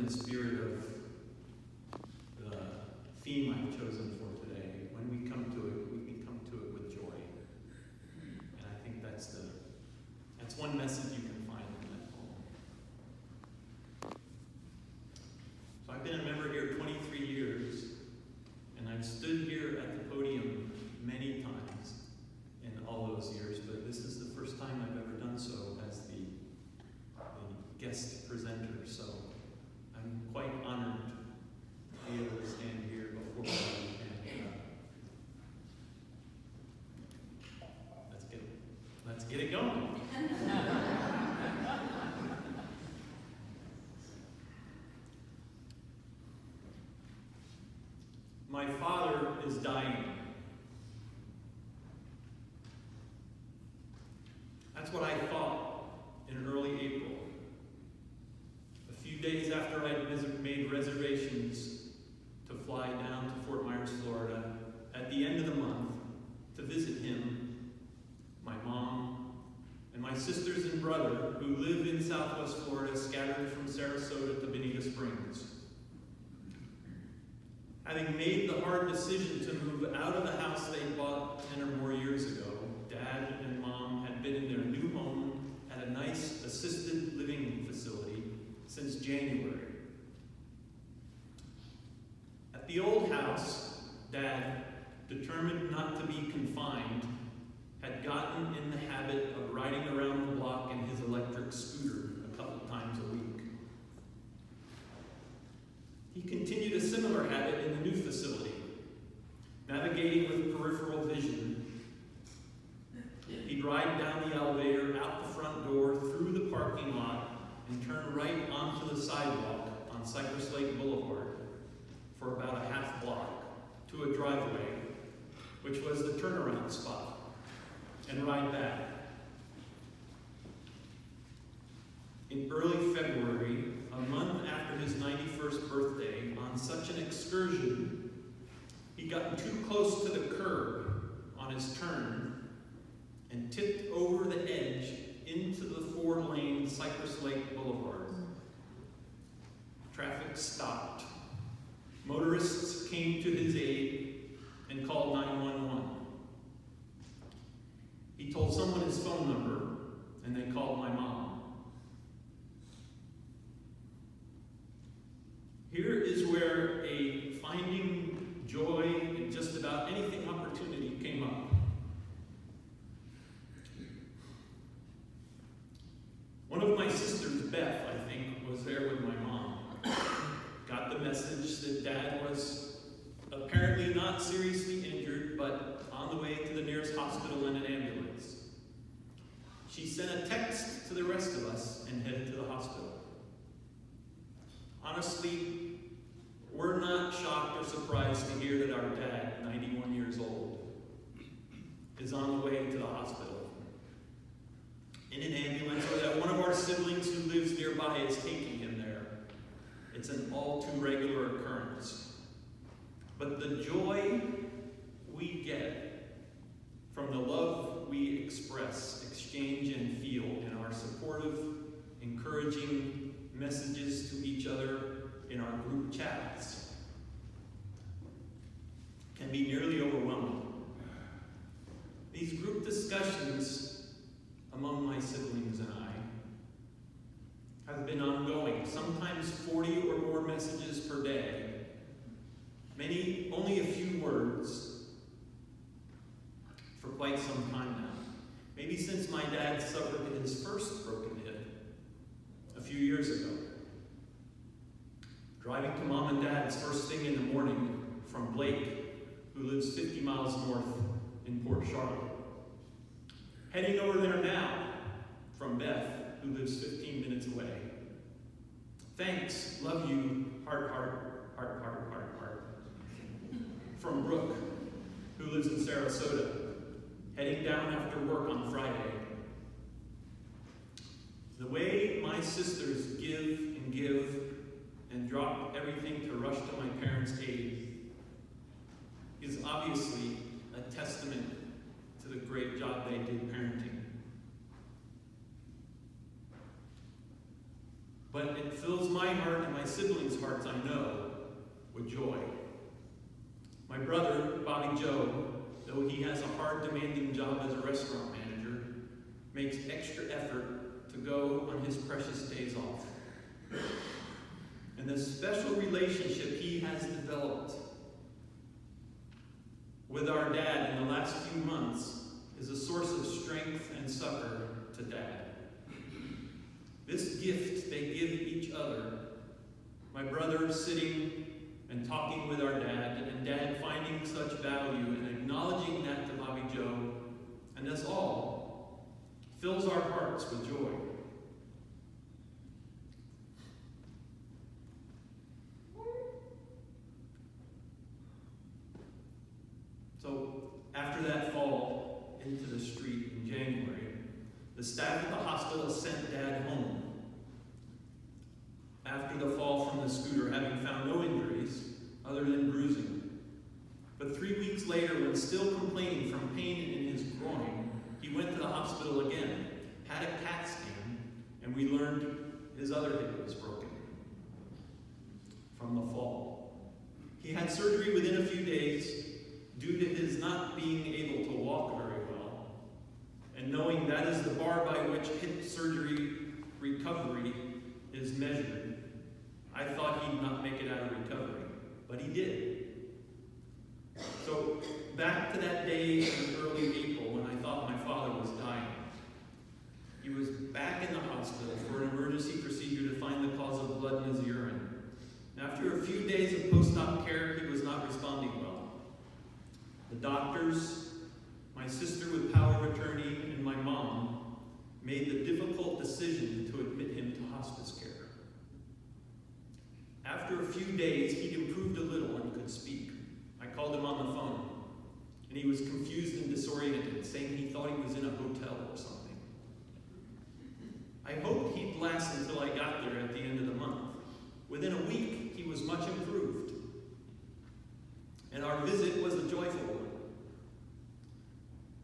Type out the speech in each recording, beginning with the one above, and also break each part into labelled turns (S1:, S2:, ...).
S1: in the spirit of the theme I've chosen for today. When we come to it, we can come to it with joy. And I think that's one message you can find in that poem. So I've been a member here 23 years, and I've stood here at the podium many times in all those years, but this is the first time I've ever done so as the guest presenter, so I'm quite honored to be able to stand here before you and let's get it going. My father is dying. That's what I thought in early April. A few days after I'd made reservations to fly down to Fort Myers, Florida, at the end of the month to visit him, my mom, and my sisters and brother who live in Southwest Florida, scattered from Sarasota to Bonita Springs. Having made the hard decision to move out of the house they bought 10 or more years ago, Dad and Mom had been in their new home at a nice assisted living facility since January. At the old house, Dad, determined not to be confined, had gotten in the habit of riding around the block in his electric scooter a couple times a week. He continued a similar habit in the new facility, navigating with peripheral vision. He'd ride down the elevator, out the front door, through the parking lot, and turn right onto the sidewalk on Cypress Lake Boulevard for about a half block to a driveway, which was the turnaround spot, and ride back. In early February, a month after his 91st birthday, on such an excursion, he'd gotten too close to the curb on his turn and tipped over the edge into the 4-lane Cypress Lake Boulevard. Traffic stopped. Motorists came to his aid and called 911. He told someone his phone number, and they called my mom. Here is where a finding joy in just about anything opportunity came up. One of my sisters, Beth, I think, was there with my mom. Got the message that Dad was apparently not seriously injured, but on the way to the nearest hospital in an ambulance. She sent a text to the rest of us and headed to the hospital. Honestly, we're not shocked or surprised to hear that our dad, 91 years old, is on the way to the hospital in an ambulance, or that one of our siblings who lives nearby is taking him there. It's an all too regular occurrence. But the joy we get from the love we express, exchange, and feel in our supportive, encouraging messages to each other in our group chats can be nearly overwhelming. These group discussions among my siblings and I have been ongoing, sometimes 40 or more messages per day, many only a few words, for quite some time now. Maybe since my dad suffered his first broken hip a few years ago. Driving to Mom and Dad's first thing in the morning from Blake, who lives 50 miles north in Port Charlotte. Heading over there now from Beth, who lives 15 minutes away. Thanks, love you, heart, heart, heart, heart, heart, heart. From Brooke, who lives in Sarasota, heading down after work on Friday. The way my sisters give and drop everything to rush to my parents' aid is obviously a testament to the great job they did parenting. but it fills my heart and my siblings' hearts, I know, with joy. My brother, Bobby Joe, though he has a hard, demanding job as a restaurant manager, makes extra effort to go on his precious days off. And the special relationship he has developed with our dad in the last few months is a source of strength and succor to Dad. This gift they give each other, my brother sitting and talking with our dad, and Dad finding such value and acknowledging that to Bobby Joe, and us all, fills our hearts with joy. So, after that fall into the street in January, the staff at the hospital sent Dad home. After the fall from the scooter, having found no injuries other than bruising. But 3 weeks later, when still complaining from pain in his groin, he went to the hospital again, had a CAT scan, and we learned his other hip was broken from the fall. He had surgery within a few days due to his not being able to walk very well, and knowing that is the bar by which hip surgery recovery is measured. I thought he'd not make it out of recovery, but he did. So, back to that day in early April when I thought my father was dying. He was back in the hospital for an emergency procedure to find the cause of blood in his urine. After a few days of post-op care, he was not responding well. The doctors, my sister with power of attorney, and my mom made the difficult decision to admit him to hospice care. After a few days, he'd improved a little and could speak. I called him on the phone, and he was confused and disoriented, saying he thought he was in a hotel or something. I hoped he'd last until I got there at the end of the month. Within a week, he was much improved, and our visit was a joyful one.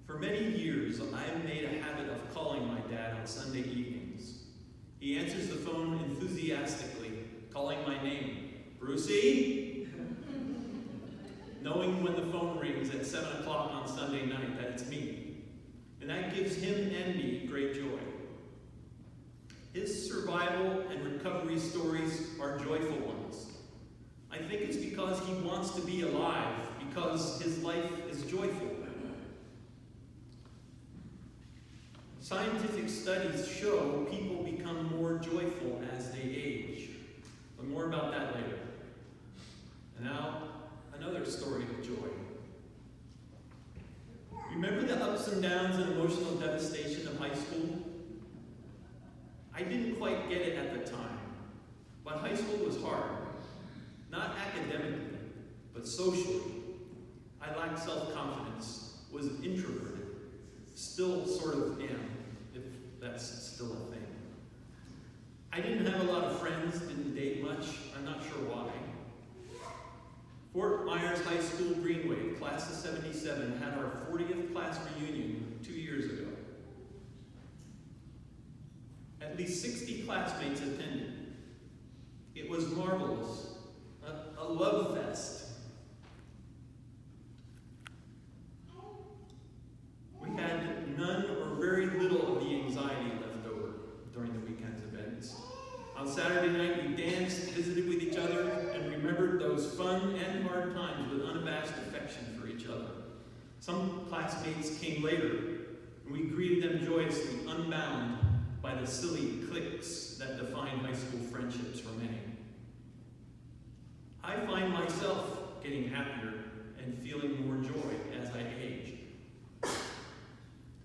S1: For many years, I've made a habit of calling my dad on Sunday evenings. He answers the phone enthusiastically, calling my name, Brucey, knowing when the phone rings at 7 o'clock on Sunday night that it's me. And that gives him and me great joy. His survival and recovery stories are joyful ones. I think it's because he wants to be alive, because his life is joyful. Scientific studies show people become more joyful as they age. But more about that later. And now, another story of joy. Remember the ups and downs and emotional devastation of high school? I didn't quite get it at the time, but high school was hard. Not academically, but socially. I lacked self-confidence, was introverted, still sort of am, if that's still a thing. I didn't have a lot of friends, didn't date much, I'm not sure why. Fort Myers High School Greenway, class of 77, had our 40th class reunion 2 years ago. At least 60 classmates attended. It was marvelous, a love fest. We had none or very little of the anxiety left over during the weekend's events. On Saturday night, we danced, visited with each other, and remembered those fun and hard times with unabashed affection for each other. Some classmates came later, and we greeted them joyously, unbound by the silly cliques that define high school friendships for many. I find myself getting happier and feeling more joy as I age.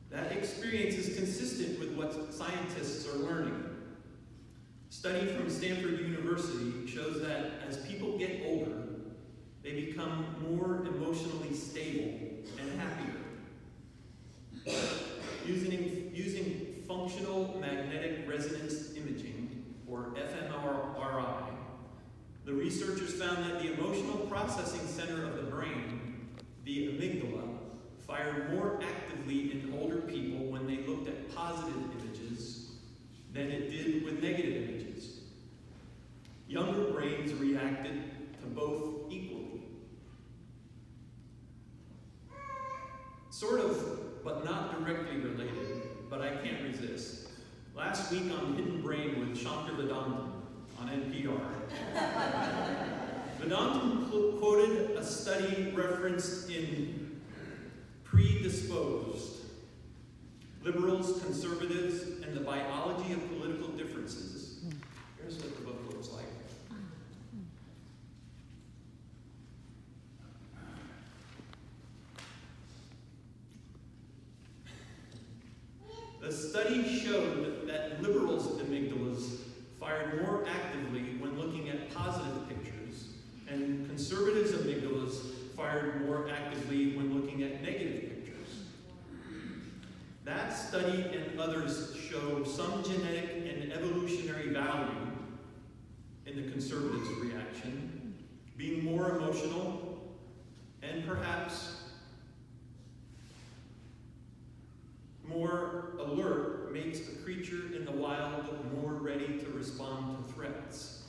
S1: That experience is consistent with what scientists are learning. Study from Stanford University shows that as people get older, they become more emotionally stable and happier. Using functional magnetic resonance imaging, or fMRI, the researchers found that the emotional processing center of the brain, the amygdala, fired more actively in older people when they looked at positive images than it did with negative images. Younger brains reacted to both equally. Sort of, but not directly related, but I can't resist. Last week on Hidden Brain with Shankar Vedantam on NPR, Vedantam quoted a study referenced in Predisposed, Liberals, Conservatives, and the Biology of Political Differences. Here's what the book looks like. The study showed that liberals' amygdalas fired more actively when looking at positive pictures, and conservatives' amygdalas fired more actively when looking at negative pictures. That study and others show some genetic and evolutionary value in the conservatives' reaction, being more emotional, and perhaps more alert makes a creature in the wild more ready to respond to threats,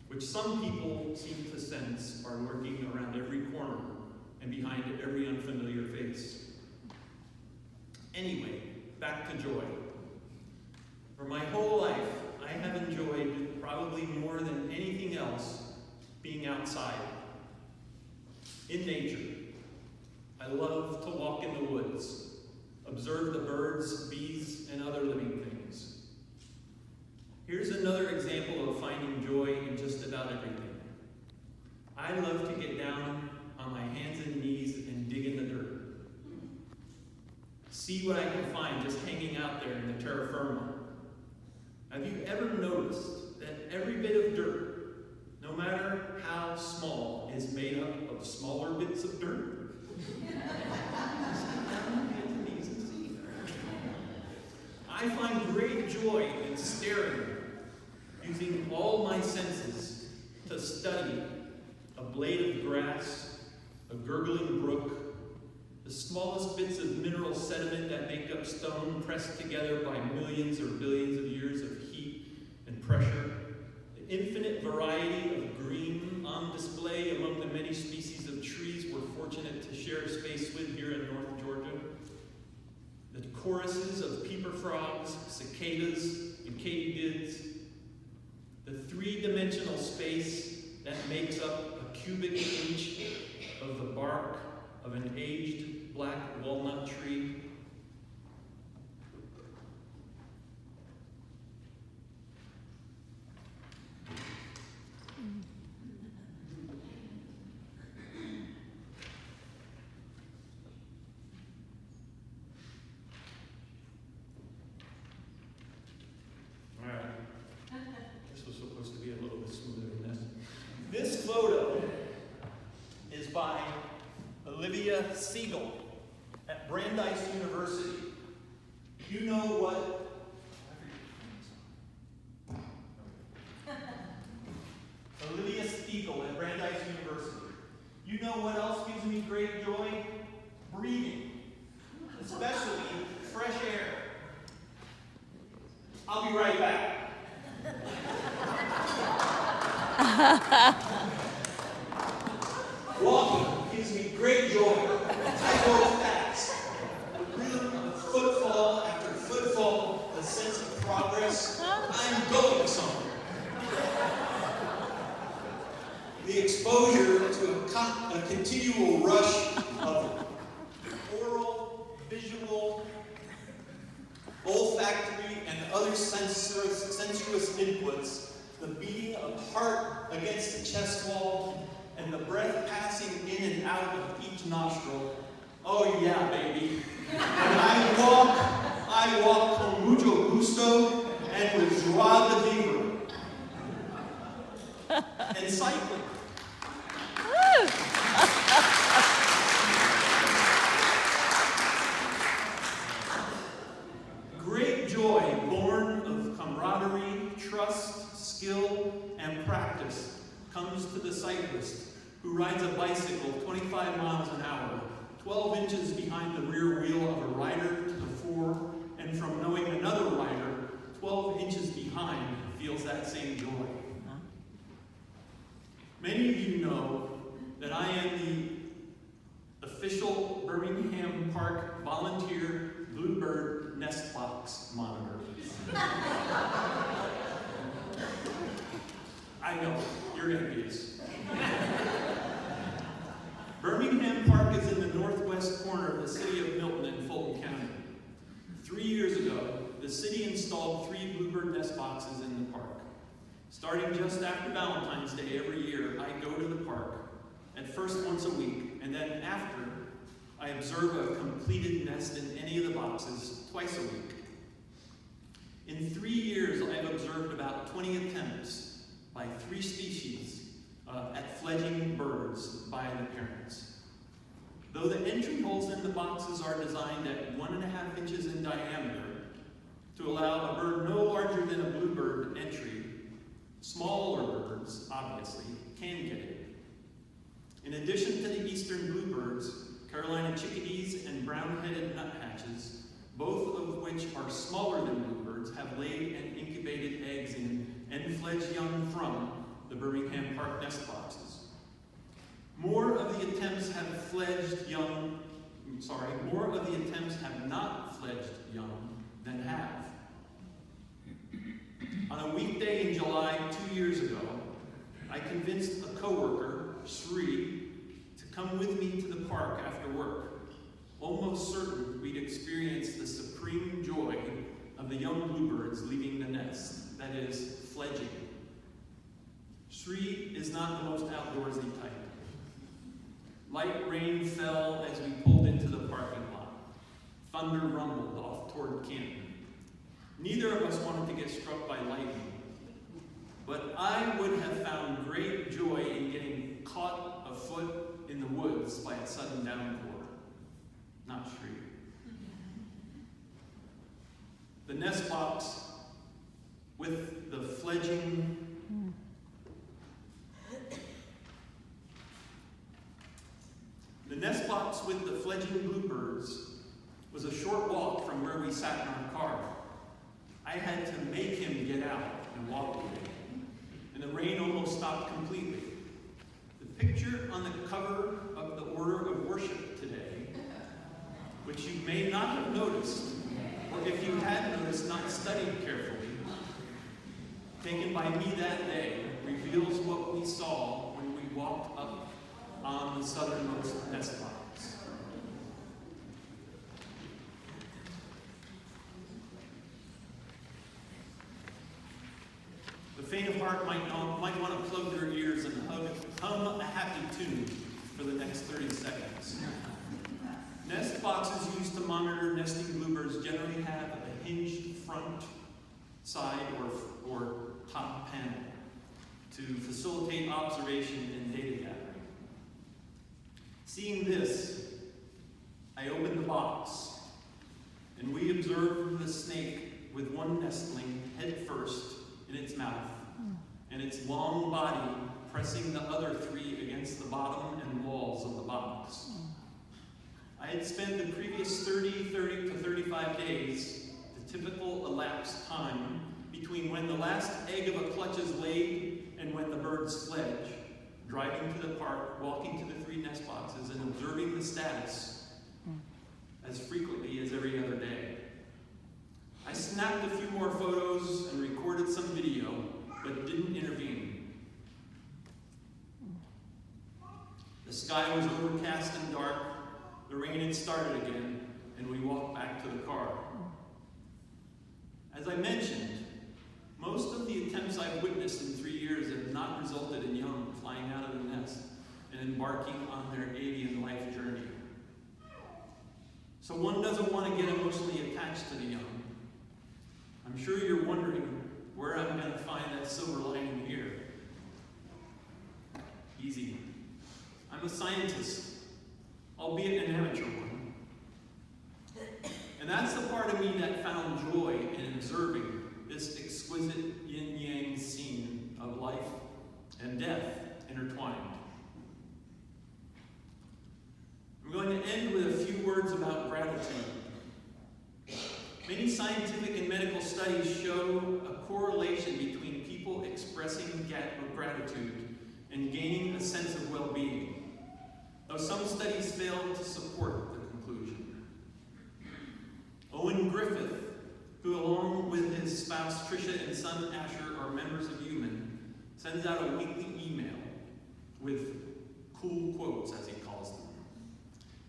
S1: which some people seem to sense are lurking around every corner and behind every unfamiliar face. Anyway, back to joy. For my whole life, I have enjoyed, probably more than anything else, being outside, in nature. I love to walk in the woods, observe the birds, bees, and other living things. Here's another example of finding joy in just about everything. I love to get down on my hands and knees and dig in the dirt. See what I can find just hanging out there in the terra firma. Have you ever noticed that every bit of dirt, no matter how small, is made up of smaller bits of dirt? I find great joy in staring, using all my senses to study a blade of grass, a gurgling brook, the smallest bits of mineral sediment that make up stone pressed together by millions or billions of years of heat and pressure, the infinite variety of green on display among the many species of trees we're fortunate to share space with here in North Georgia, the choruses of peeper frogs, cicadas, and katydids, the three-dimensional space that makes up a cubic inch of the bark of an aged black walnut tree. All right. This was supposed to be a little bit smoother than this. This photo is by Olivia Siegel at Brandeis University. You know what? Olivia Siegel at Brandeis University. You know what else gives me great joy? Breathing, especially fresh air. I'll be right back. Walking gives me great joy. I go fast. The rhythm of footfall after footfall, the sense of progress. I'm going somewhere. The exposure to a continual rush of oral, visual, olfactory, and other sensuous inputs, the beating of heart against the chest wall, and the breath passing in and out of each nostril. Oh yeah, baby. And I walk con mucho gusto and with joie de vivre. And cycling. Great joy born of camaraderie, trust, skill, and practice comes to the cyclist who rides a bicycle 25 miles an hour, 12 inches behind the rear wheel of a rider to the fore, and from knowing another rider 12 inches behind feels that same joy. Many of you know that I am the official Birmingham Park volunteer bluebird nest box monitor. I know, you're envious. Birmingham Park is in the northwest corner of the city of Milton in Fulton County. 3 years ago, the city installed 3 bluebird nest boxes in the park. Starting just after Valentine's Day every year, I go to the park, at first once a week, and then after, I observe a completed nest in any of the boxes twice a week. In 3 years, I've observed about 20 attempts by 3 species at fledging birds by the parents. Though the entry holes in the boxes are designed at 1.5 inches in diameter to allow a bird no larger than a bluebird entry, smaller birds, obviously, can get it. In addition to the eastern bluebirds, Carolina chickadees and brown-headed nuthatches, both of which are smaller than bluebirds, have laid and incubated eggs in and fledged young from the Birmingham Park nest boxes. More of the attempts have not fledged young than have. On a weekday in July 2 years ago, I convinced a coworker, Sri, to come with me to the park after work, almost certain we'd experience the supreme joy of the young bluebirds leaving the nest, that is, fledging. Sri is not the most outdoorsy type. Light rain fell as we pulled into the parking lot. Thunder rumbled off toward Canton. Neither of us wanted to get struck by lightning, but I would have found great joy in getting caught afoot in the woods by a sudden downpour. Not Sri. The nest box with the fledging bluebirds was a short walk from where we sat in our car. I had to make him get out and walk away, and the rain almost stopped completely. The picture on the cover of the Order of Worship today, which you may not have noticed, or if you had noticed, not studied carefully, taken by me that day, reveals what we saw when we walked up on the southernmost nest box. The faint of heart might want to plug their ears and hum a happy tune for the next 30 seconds. Nest boxes used to monitor nesting bluebirds generally have a hinged front, side, or top panel to facilitate observation and data gathering. Seeing this, I opened the box, and we observed the snake with one nestling head first in its mouth, and its long body pressing the other 3 against the bottom and walls of the box. I had spent the previous 30 to 35 days, the typical elapsed time between when the last egg of a clutch is laid and when the birds fledge, driving to the park, walking to the 3 nest boxes, and observing the status as frequently as every other day. I snapped a few more photos and recorded some video, but didn't intervene. The sky was overcast and dark, the rain had started again, and we walked back to the car. As I mentioned, most of the attempts I've witnessed in 3 years have not resulted in young flying out of the nest and embarking on their avian life journey. So one doesn't want to get emotionally attached to the young. I'm sure you're wondering where I'm going to find that silver lining here. Easy. I'm a scientist, albeit an amateur one. And that's the part of me that found joy in observing this exquisite yin-yang scene of life and death intertwined. I'm going to end with a few words about gratitude. Many scientific and medical studies show a correlation between people expressing gratitude and gaining a sense of well-being, though some studies fail to support the conclusion. Owen Griffith, who along with his spouse Tricia and son Asher are members of UUMAN, sends out a weekly email with cool quotes, as he calls them.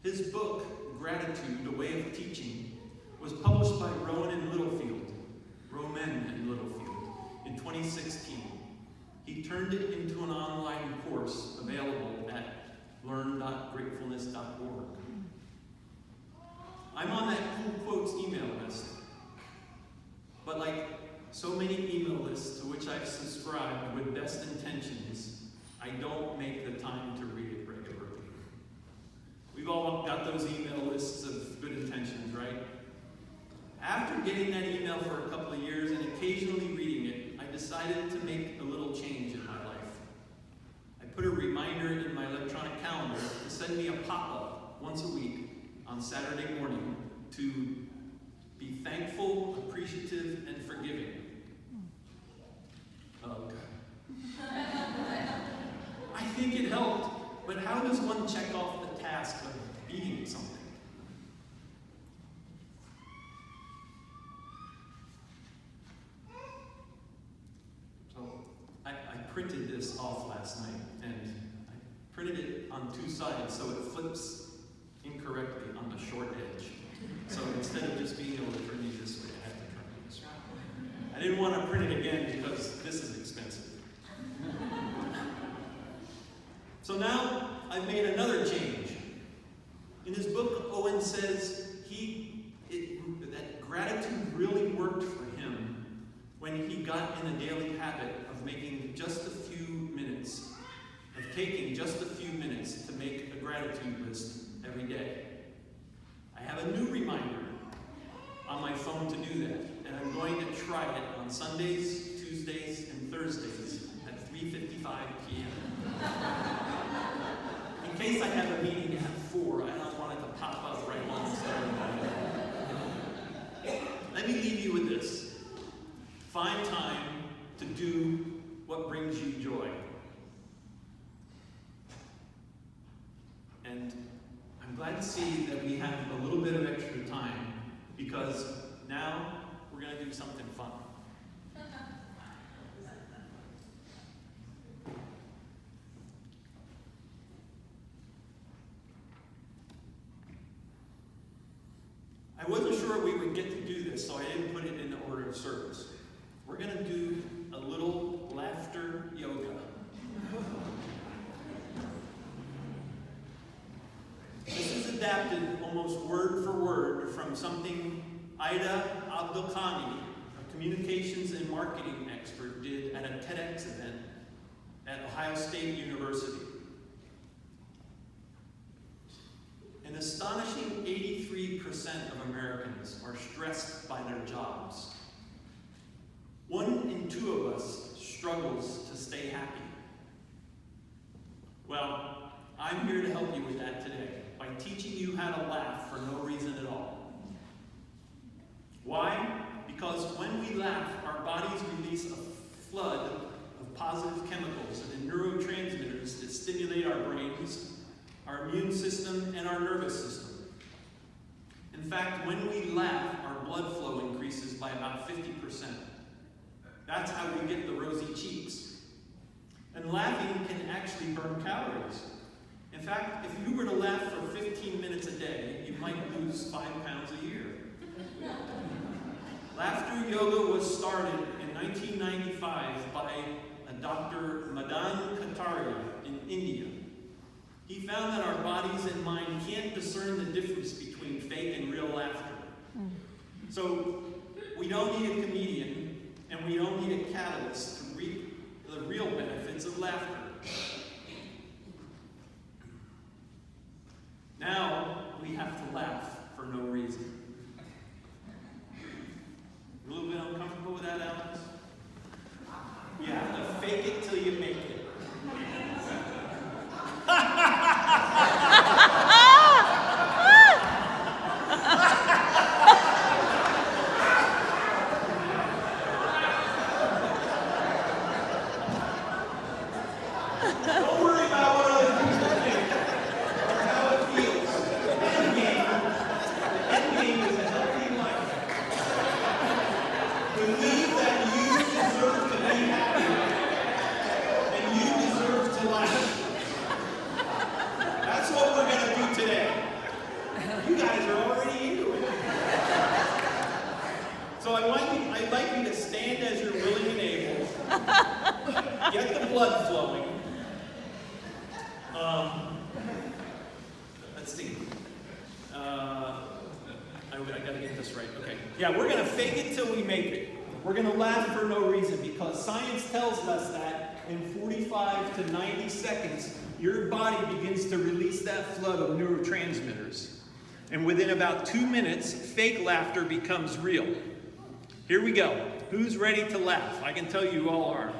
S1: His book, Gratitude, A Way of Teaching, was published by Roman and Littlefield in 2016. He turned it into an online course available at learn.gratefulness.org. I'm on that cool quotes email list, but like so many email lists to which I've subscribed with best intentions, I don't make the time to read it regularly. We've all got those email lists of good intentions, right? After getting that email for a couple of years and occasionally reading it, I decided to make a little change in my life. I put a reminder in my electronic calendar to send me a pop-up once a week on Saturday morning to be thankful, appreciative, and forgiving. Oh, God. I think it helped, but how does one check off the task of being something? I printed this off last night, and I printed it on two sides so it flips incorrectly on the short edge. So instead of just being able to turn these this way, I have to turn them this way. I didn't want to print it again because this is expensive. So now I've made another change. In his book, Owen says that gratitude really worked for him when he got in the daily habit of taking just a few minutes to make a gratitude list every day. I have a new reminder on my phone to do that, and I'm going to try it on Sundays, Tuesdays, and Thursdays at 3:55 p.m. In case I have a meeting at 4, I don't want it to pop up right on Saturday. Let me leave you with this. Find time to do what brings you joy. And I'm glad to see that we have a little bit of extra time, because now we're going to do something fun. I wasn't sure we would get to do this, so I didn't put it in the order of service. We're going to do a little laughter yoga. This is adapted almost word for word from something Ida Abdelkhani, a communications and marketing expert, did at a TEDx event at Ohio State University. An astonishing 83% of Americans are stressed by their jobs. 1 in 2 of us struggles to stay happy. Well, I'm here to help you with that today by teaching you how to laugh for no reason at all. Why? Because when we laugh, our bodies release a flood of positive chemicals and neurotransmitters that stimulate our brains, our immune system, and our nervous system. In fact, when we laugh, our blood flow increases by about 50%. That's how we get the rosy cheeks. And laughing can actually burn calories. In fact, if you were to laugh for 15 minutes a day, you might lose 5 pounds a year. Laughter yoga was started in 1995 by a Dr. Madan Kataria in India. He found that our bodies and mind can't discern the difference between fake and real laughter. So we don't need a comedian, and we don't need a catalyst to reap the real benefits of laughter. Now we have to laugh for no reason. A little bit uncomfortable with that, Alex? You have to fake it till you make it. Get the blood flowing. Let's see. I gotta get this right. Okay. Yeah, we're gonna fake it till we make it. We're gonna laugh for no reason because science tells us that in 45 to 90 seconds, your body begins to release that flood of neurotransmitters. And within about 2 minutes, fake laughter becomes real. Here we go. Who's ready to laugh? I can tell you all are.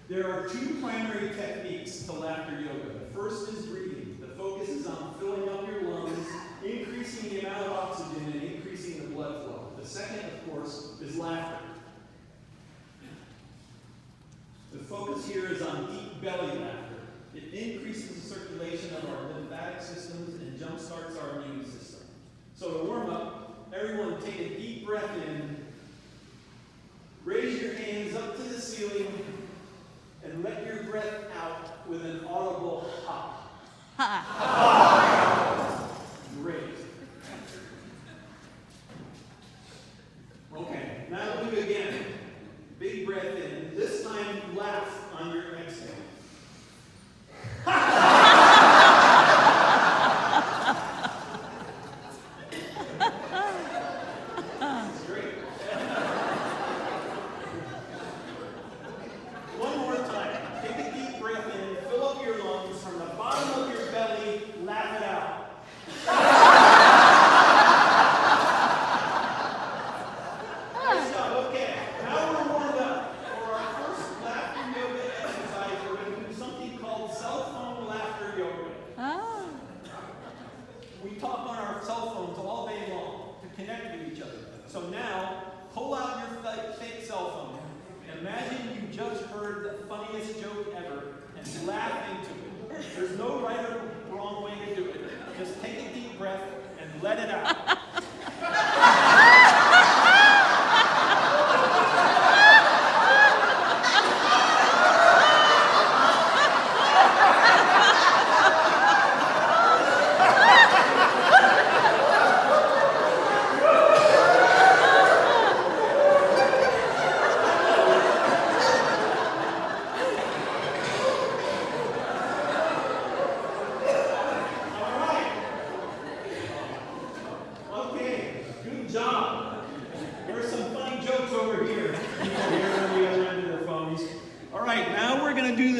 S1: There are two primary techniques to laughter yoga. The first is breathing. The focus is on filling up your lungs, increasing the amount of oxygen, and increasing the blood flow. The second, of course, is laughter. The focus here is on deep belly laughter. It increases the circulation of our lymphatic systems and jumpstarts our immune system. So to warm up, everyone take a deep breath in, raise your hands up to the ceiling, and let your breath out with an audible ha. Ha. Great. Okay, now do it again. Big breath in. This time, laugh on your exhale. That's great. One more time. Take a deep breath in, fill up your lungs from the bottom of your belly, laugh it out. Nice job. Okay. Now we're warmed up. For our first laughter yoga exercise, we're going to do something called cell phone laughter yoga.
S2: Oh.
S1: We talk on our cell phones all day long to connect with each other. So now, pull out your fake cell phone. Imagine you just heard the funniest joke ever and laugh into it. There's no right or wrong way to do it. Just take a deep breath and let it out.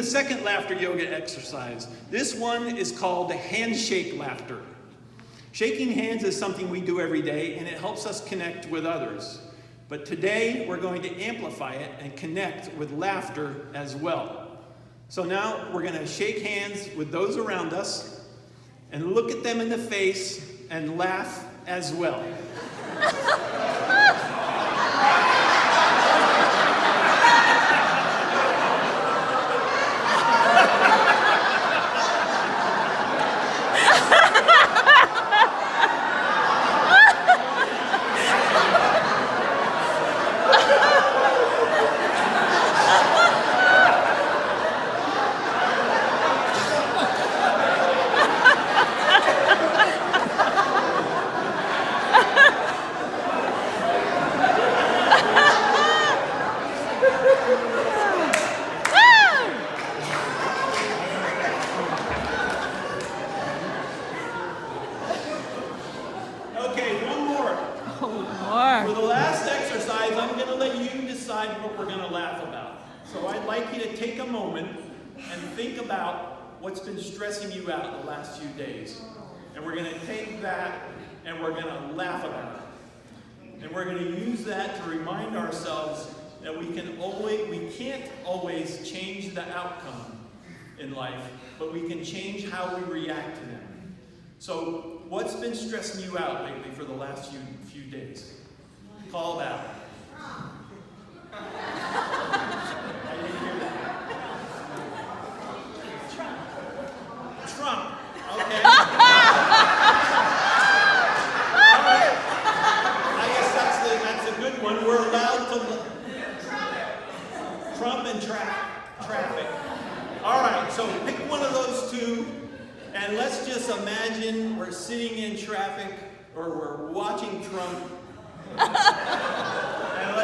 S1: Second laughter yoga exercise. This one is called handshake laughter. Shaking hands is something we do every day, and it helps us connect with others. But today, we're going to amplify it and connect with laughter as well. So now, we're going to shake hands with those around us and look at them in the face and laugh as well. For the last exercise, I'm going to let you decide what we're going to laugh about. So I'd like you to take a moment and think about what's been stressing you out the last few days. And we're going to take that and we're going to laugh about it. And we're going to use that to remind ourselves that we can't always change the outcome in life, but we can change how we react to them. So what's been stressing you out lately for the last few days? Call it out. I didn't hear that. Trump. Okay. All right. I guess that's a good one. We're allowed to Trump and traffic. All right. So pick one of those two, and let's just imagine we're sitting in traffic or we're watching Trump. And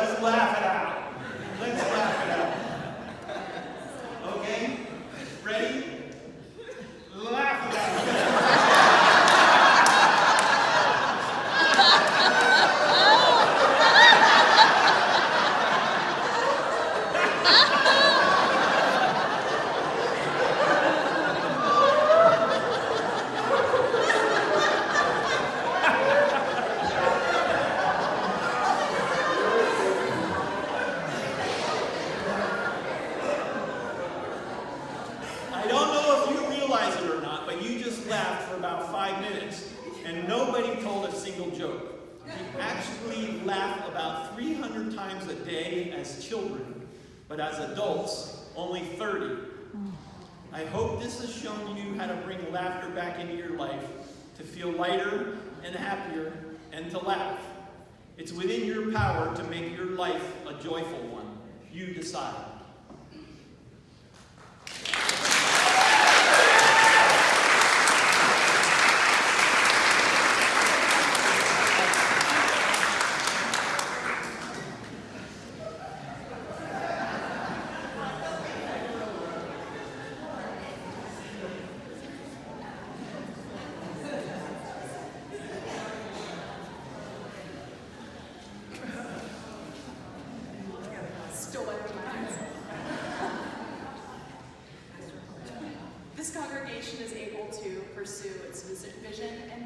S1: laugh about 300 times a day as children, but as adults, only 30. I hope this has shown you how to bring laughter back into your life, to feel lighter and happier, and to laugh. It's within your power to make your life a joyful one. You decide.
S2: This congregation is able to pursue its vision and